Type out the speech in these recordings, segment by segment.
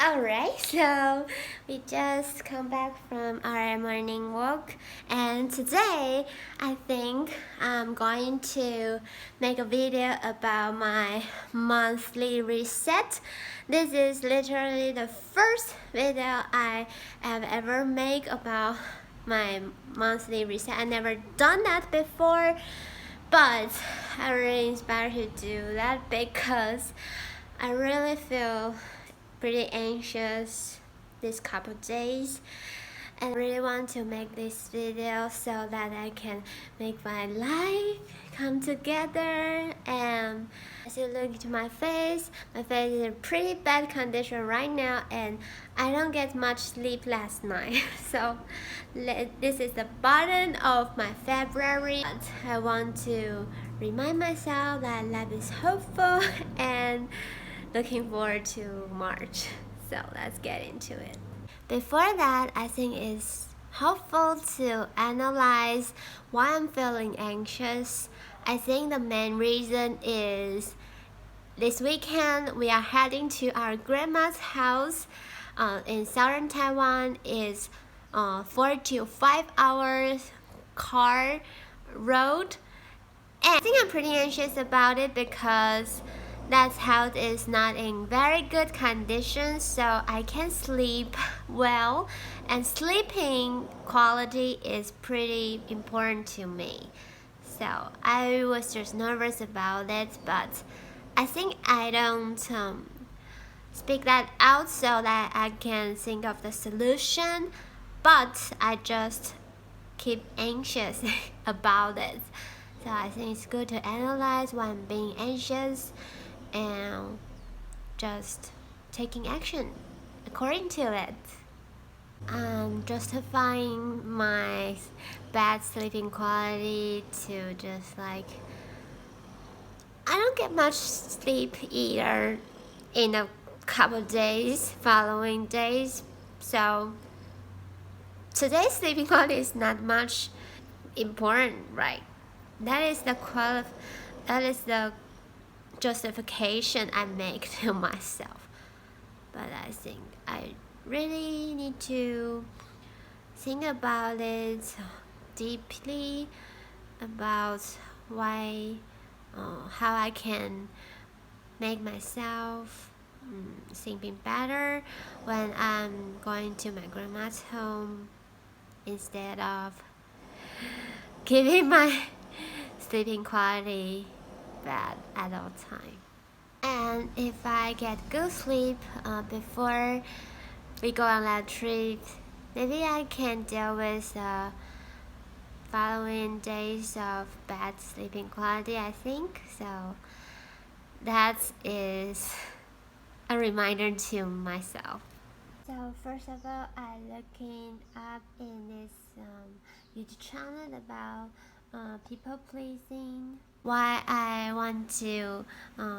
Alright, so we just come back from our morning walk, and today I think I'm going to make a video about my monthly reset. This is literally the first video I have ever made about my monthly reset. I never done that before, but I'm really inspired to do that because I really feel pretty anxious this couple days, and I really want to make this video so that I can make my life come together. And as you look into my face is in pretty bad condition right now, and I don't get much sleep last night. So this is the bottom of my February, but I want to remind myself that life is hopeful and looking forward to March. So let's get into it. Before that, I think it's helpful to analyze why I'm feeling anxious. I think the main reason is this weekend we are heading to our grandma's house in southern Taiwan. It's 4 to 5 hours car road, and I think I'm pretty anxious about it because that house is not in very good condition, so I can't sleep well, and sleeping quality is pretty important to me. So I was just nervous about it, but I think I don't speak that out so that I can think of the solution, but I just keep anxious about it. So I think it's good to analyze why I'm being anxious and just taking action according to it. I'm justifying my bad sleeping quality to just like I don't get much sleep either in a couple days, following days. So today's sleeping quality is not much important, right? That is the justification I make to myself. But I think I really need to think about it deeply, about why, how I can make myself sleeping better when I'm going to my grandma's home instead of keeping my sleeping quality bad at all time. And if I get good sleep before we go on that trip, maybe I can deal with the following days of bad sleeping quality, I think. So that is a reminder to myself. So first of all, I looking up in this YouTube channel about people pleasing. Why I want to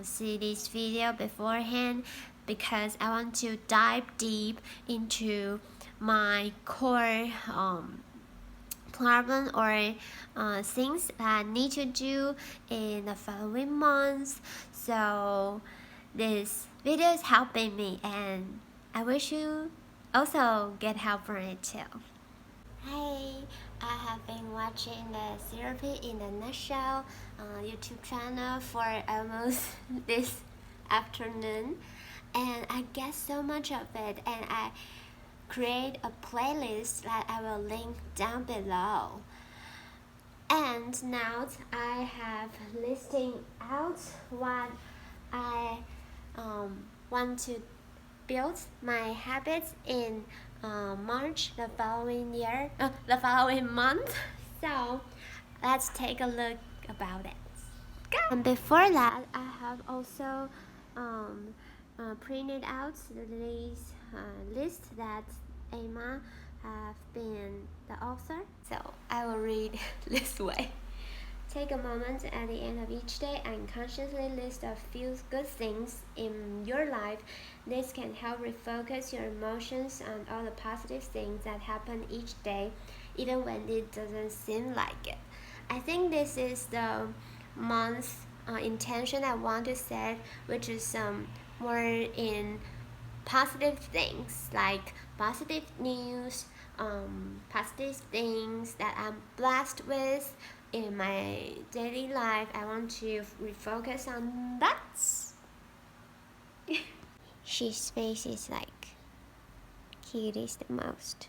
see this video beforehand, because I want to dive deep into my core problem or things that I need to do in the following months. So this video is helping me, and I wish you also get help from it too. Hey, I have been watching the Therapy in a Nutshell YouTube channel for almost this afternoon, and I get so much of it, and I create a playlist that I will link down below. And now I have listing out what I want to build my habits in March the following month. So let's take a look about it. Go. And before that, I have also printed out this list that Emma have been the author. So I will read this way. Take a moment at the end of each day and consciously list a few good things in your life. This can help refocus your emotions on all the positive things that happen each day, even when it doesn't seem like it. I think this is the month intention I want to set, which is more in positive things, like positive news, positive things that I'm blessed with in my daily life. I want to refocus on that. She's face is like cutest the most.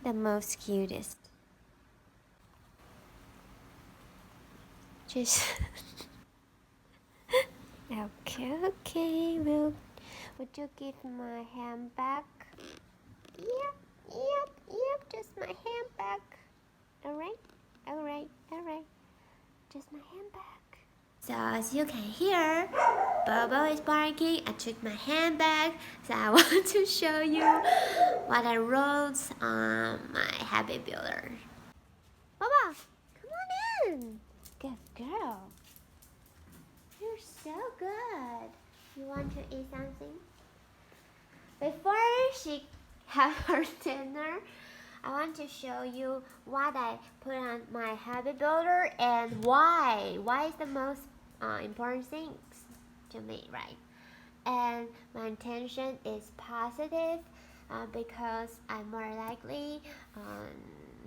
The most cutest. Just okay, would you give my hand back? Yep, just my hand back. Alright, just my hand back. So as you can hear, Bobo is barking. I took my hand back, so I want to show you what I wrote on my habit builder. Bobo, come on in. Good girl. You're so good. You want to eat something? Before she have her dinner, I want to show you what I put on my habit builder and why. Why is the most important things to me, right? And my intention is positive because I'm more likely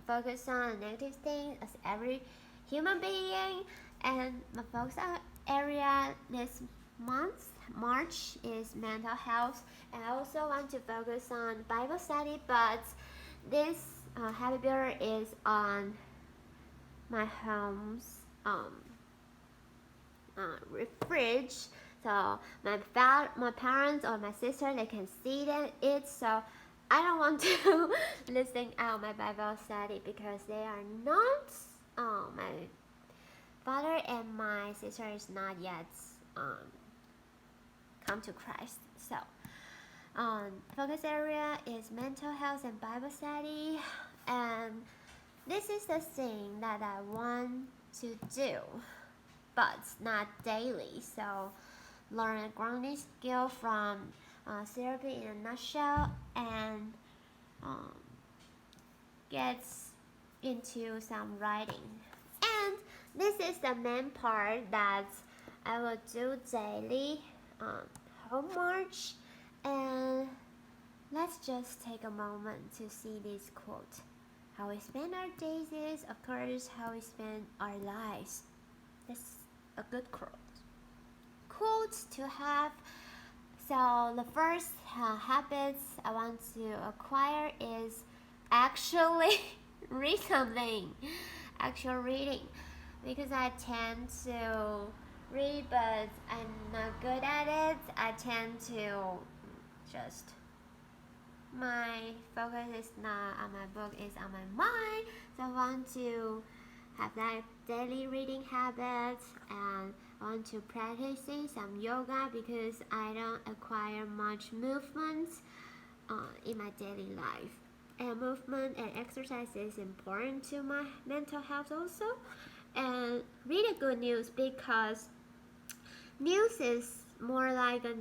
focus on negative things as every human being. And my focus area this month, March, is mental health. And I also want to focus on Bible study, but this habit builder is on my home's fridge, so my parents or my sister, they can see it. So I don't want to listen out my Bible study because they are not. My father and my sister is not yet come to Christ. So focus area is mental health and Bible study, and this is the thing that I want to do, but not daily. So learn a grounding skill from therapy in a nutshell, and get into some writing. And this is the main part that I will do daily home march. And let's just take a moment to see this quote. How we spend our days is, of course, how we spend our lives. That's a good quote. Quotes to have. So the first habits I want to acquire is actually read something. Actual reading. Because I tend to read, but I'm not good at it. I tend to just, my focus is not on my book, it's on my mind. So I want to have that daily reading habit, and I want to practicing some yoga because I don't acquire much movement in my daily life. And movement and exercise is important to my mental health also. And read a good news, because news is more like a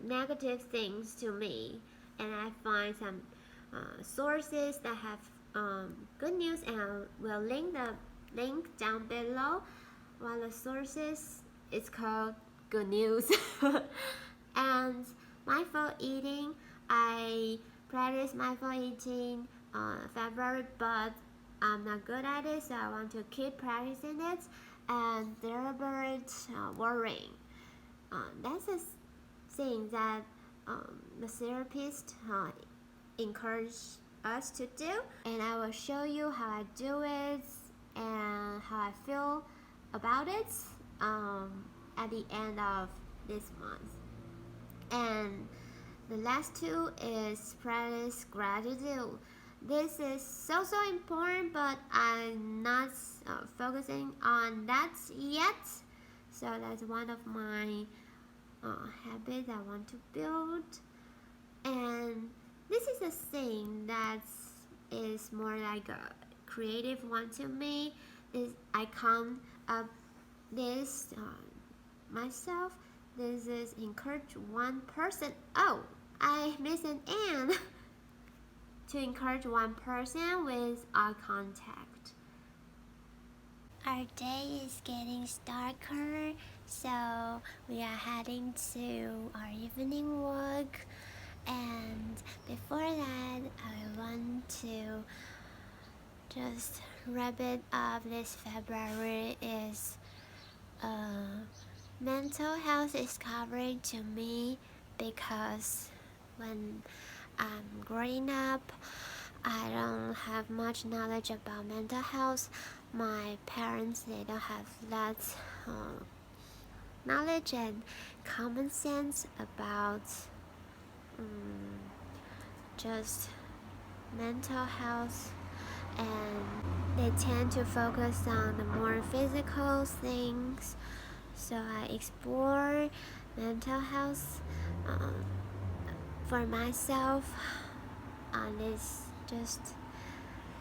negative things to me, and I find some sources that have good news, and I will link the link down below. One of the sources is called good news. And mindful eating, I practice mindful eating February, but I'm not good at it, so I want to keep practicing it. And deliberate worrying, that's a thing that the therapist encourage us to do, and I will show you how I do it and how I feel about it at the end of this month. And the last two is practice gratitude. This is so important, but I'm not focusing on that yet. So that's one of my habits I want to build. And this is a thing that is more like a creative one to me. I come up this myself. This is encourage one person. Oh, I missed an N. To encourage one person with eye contact. Our day is getting darker, So we are heading to our evening walk, and before that I want to just wrap it up. This February is mental health discovery to me, because when I'm growing up I don't have much knowledge about mental health. My parents, they don't have that knowledge and common sense about just mental health, and they tend to focus on the more physical things. So I explore mental health for myself on this just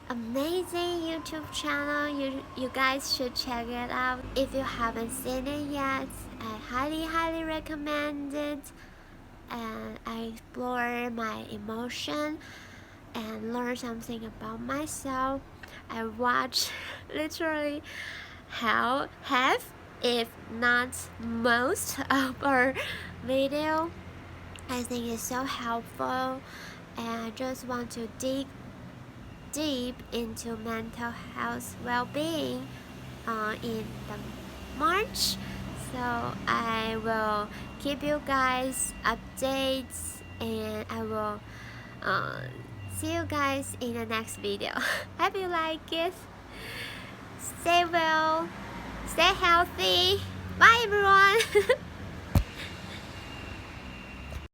amazing YouTube channel. You guys should check it out. If you haven't seen it yet, I highly recommend it. And I explore my emotion and learn something about myself. I watch literally half, if not most, of our video. I think it's so helpful, and I just want to dig deep into mental health well-being in the March. So I will keep you guys updates, and I will see you guys in the next video. Hope you like it. Stay well, stay healthy. Bye everyone.